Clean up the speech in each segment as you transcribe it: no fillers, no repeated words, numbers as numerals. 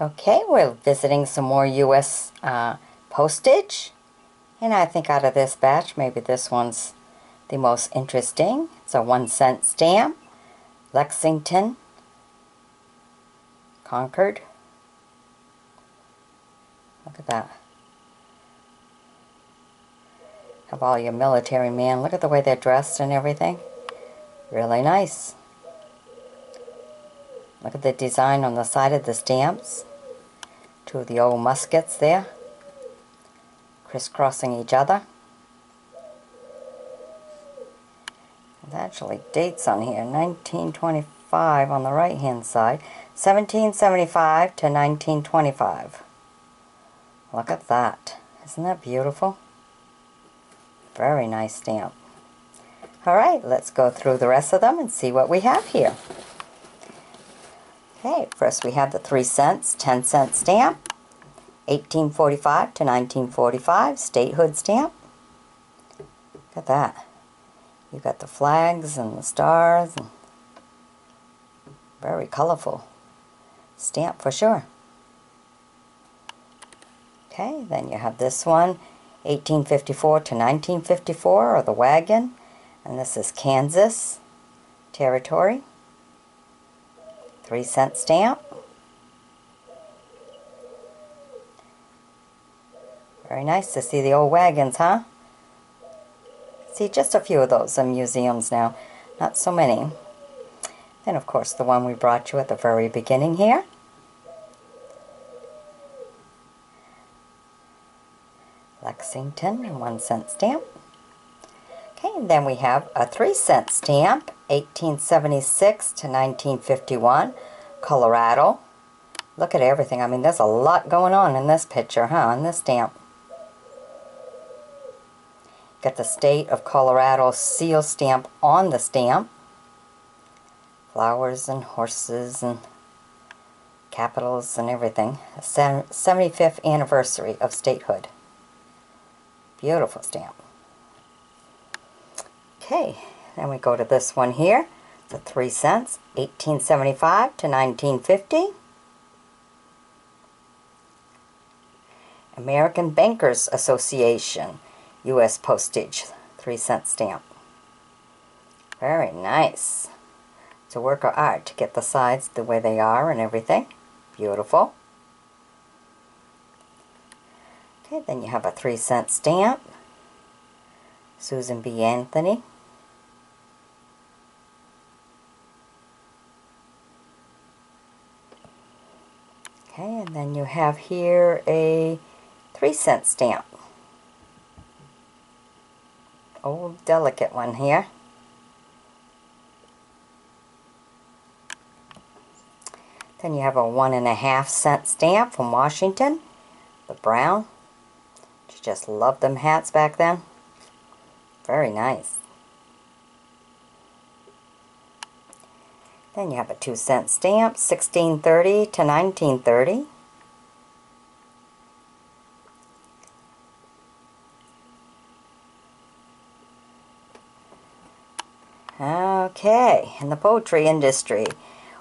Okay, we're visiting some more U.S. postage. And I think out of this batch, maybe this one's the most interesting. It's a 1-cent stamp. Lexington, Concord. Look at that. Have all your military men. Look at the way they're dressed and everything. Really nice. Look at the design on the side of the stamps. Two of the old muskets there, crisscrossing each other. There's actually dates on here. 1925 on the right hand side. 1775 to 1925. Look at that. Isn't that beautiful? Very nice stamp. Alright, let's go through the rest of them and see what we have here. Okay, first we have the 3 cents, 10-cent stamp. 1845 to 1945, statehood stamp. Look at that. You got the flags and the stars. And very colorful stamp for sure. Okay, then you have this one, 1854 to 1954, or the wagon. And this is Kansas territory. 3-cent stamp. Very nice to see the old wagons, huh? See just a few of those in museums now. Not so many. Then, of course, the one we brought you at the very beginning here. Lexington, a 1-cent stamp. Okay, and then we have a 3-cent stamp, 1876 to 1951, Colorado. Look at everything. I mean, there's a lot going on in this picture, huh, on this stamp. Got the state of Colorado seal stamp on the stamp. Flowers and horses and capitals and everything. The 75th anniversary of statehood. Beautiful stamp. Okay, then we go to this one here. It's a 3 cents, 1875 to 1950. American Bankers Association, U.S. postage, 3-cent stamp. Very nice. It's a work of art to get the sides the way they are and everything. Beautiful. Okay, then you have a 3-cent stamp. Susan B. Anthony. Okay, and then you have here a 3-cent stamp. Old delicate one here. Then you have a 1.5-cent stamp from Washington, the brown. You just loved them hats back then. Very nice. Then you have a 2-cent stamp, 1630 to 1930. Okay, and the poetry industry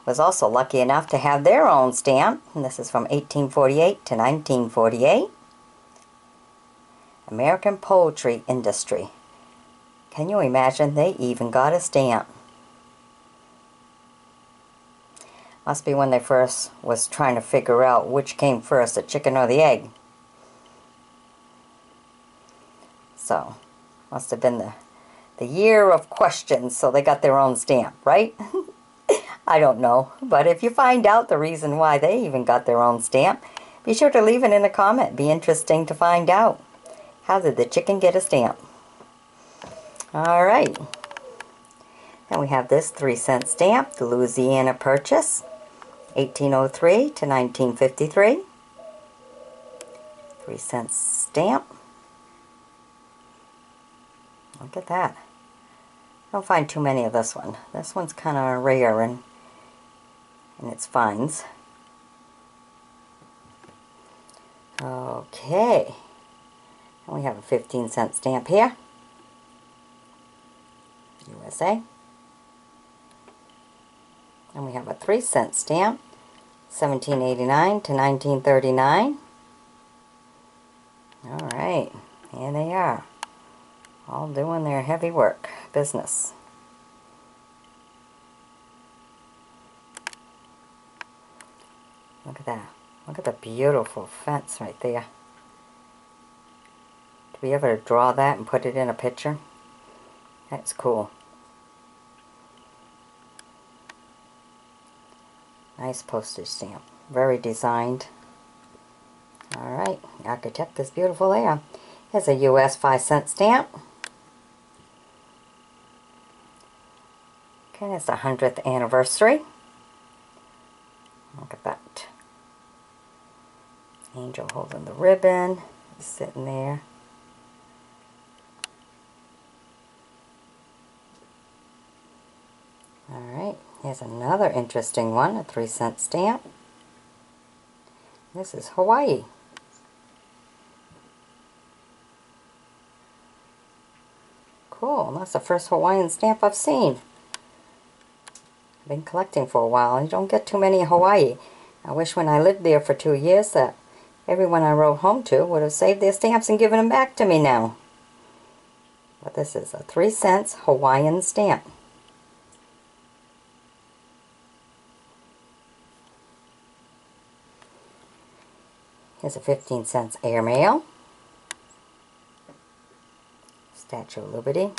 was also lucky enough to have their own stamp, and this is from 1848 to 1948. American poetry industry. Can you imagine? They even got a stamp. Must be when they first was trying to figure out which came first, the chicken or the egg. So, must have been the year of questions, so they got their own stamp, right? I don't know, but if you find out the reason why they even got their own stamp, be sure to leave it in a comment. Be interesting to find out. How did the chicken get a stamp? Alright. Then we have this 3-cent stamp, the Louisiana Purchase, 1803 to 1953. 3-cent stamp. Look at that. I don't find too many of this one. This one's kind of rare in its finds. Okay. And we have a 15-cent stamp here. USA. And we have a 3-cent stamp, 1789 to 1939. Alright, here they are, all doing their heavy work, business. Look at that. Look at the beautiful fence right there. To be able to draw that and put it in a picture, that's cool. Nice postage stamp. Very designed. Alright, the architect is beautiful there. Here's a US 5-cent stamp. Okay, it's the 100th anniversary. Look at that. Angel holding the ribbon, sitting there. Alright, here's another interesting one, a 3-cent stamp. This is Hawaii. Cool, that's the first Hawaiian stamp I've seen. I've been collecting for a while. You don't get too many in Hawaii. I wish when I lived there for 2 years that everyone I wrote home to would have saved their stamps and given them back to me now. But this is a 3 cents Hawaiian stamp. Here's a 15 cents airmail. Statue of Liberty.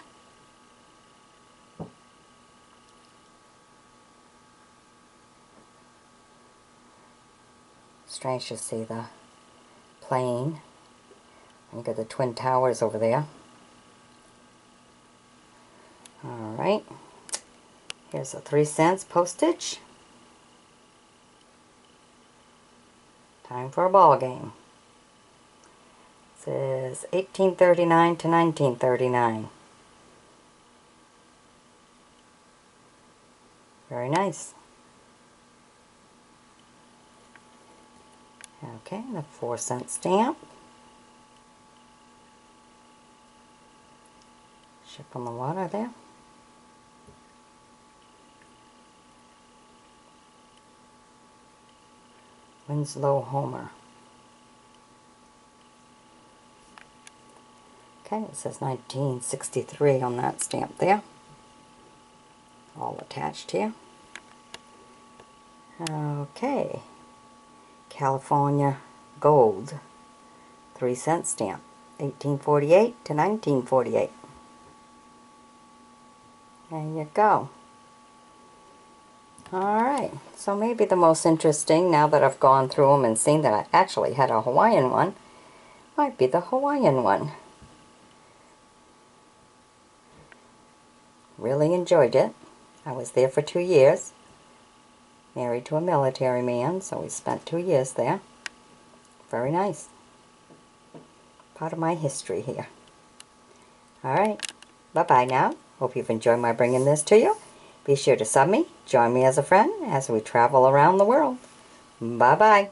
Strange to see the plane. You got the Twin Towers over there. Alright. Here's a 3 cents postage. Time for a ball game. It says 1839 to 1939. Very nice. Okay, the 4-cent stamp. Ship on the water there. Winslow Homer. Okay, it says 1963 on that stamp there. All attached here. Okay. California Gold. 3 cent stamp. 1848 to 1948. There you go. Alright, so maybe the most interesting, now that I've gone through them and seen that I actually had a Hawaiian one, might be the Hawaiian one. Really enjoyed it. I was there for 2 years. Married to a military man, so we spent 2 years there. Very nice. Part of my history here. Alright, bye-bye now. Hope you've enjoyed my bringing this to you. Be sure to sub me, join me as a friend as we travel around the world. Bye-bye.